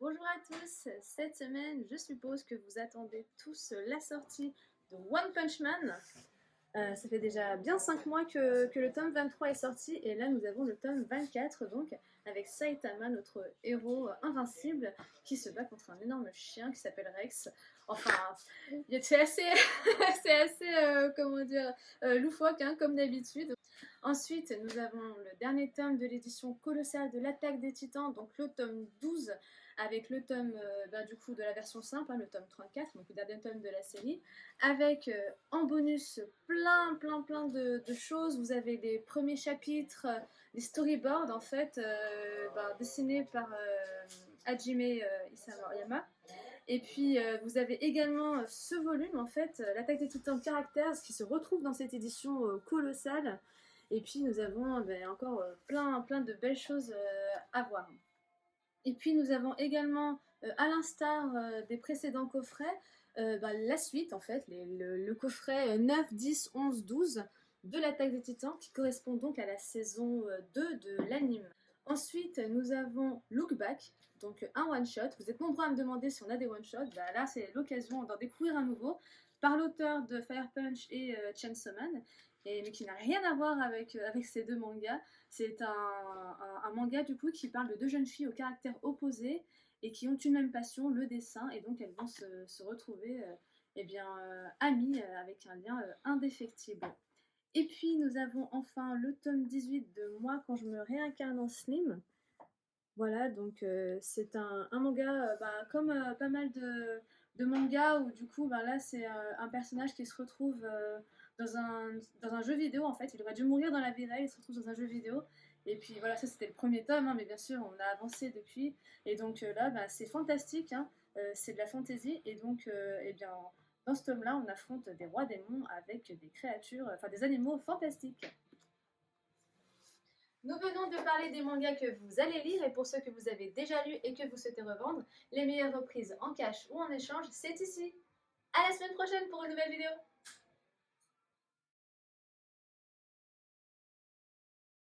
Bonjour à tous, cette semaine je suppose que vous attendez tous la sortie de One Punch Man. Ça fait déjà bien 5 mois que le tome 23 est sorti et là nous avons le tome 24 donc avec Saitama, notre héros invincible qui se bat contre un énorme chien qui s'appelle Rex. Enfin, c'est assez, c'est assez comment dire, loufoque hein, comme d'habitude. Ensuite, nous avons le dernier tome de l'édition colossale de l'Attaque des Titans, donc le tome 12, avec le tome du coup de la version simple, hein, le tome 34, donc le dernier tome de la série, avec en bonus plein de choses. Vous avez les premiers chapitres, les storyboards en fait, dessinés par Hajime Isayama. Et puis vous avez également ce volume en fait, l'Attaque des Titans Characters, qui se retrouve dans cette édition colossale. Et puis nous avons encore plein de belles choses à voir. Et puis nous avons également, à l'instar des précédents coffrets, la suite en fait, le coffret 9, 10, 11, 12 de l'Attaque des Titans qui correspond donc à la saison 2 de l'anime. Ensuite, nous avons Look Back, donc un one-shot. Vous êtes nombreux à me demander si on a des one-shots. Là, c'est l'occasion d'en découvrir un nouveau par l'auteur de Fire Punch et Chainsaw Man, mais qui n'a rien à voir avec ces deux mangas. C'est un manga du coup qui parle de deux jeunes filles au caractère opposé et qui ont une même passion, le dessin, et donc elles vont se retrouver amies avec un lien indéfectible. Et puis nous avons enfin le tome 18 de Moi quand je me réincarne en Slim. Voilà, donc c'est un manga comme pas mal de mangas où du coup là c'est un personnage qui se retrouve dans un jeu vidéo en fait. Il aurait dû mourir dans la vie réelle, il se retrouve dans un jeu vidéo. Et puis voilà, ça c'était le premier tome, hein, mais bien sûr on a avancé depuis. Et donc là c'est fantastique, hein, c'est de la fantasy. Et donc dans ce tome là on affronte des rois démons avec des créatures, enfin des animaux fantastiques. Nous venons de parler des mangas que vous allez lire et pour ceux que vous avez déjà lus et que vous souhaitez revendre, les meilleures reprises en cash ou en échange, c'est ici. À la semaine prochaine pour une nouvelle vidéo.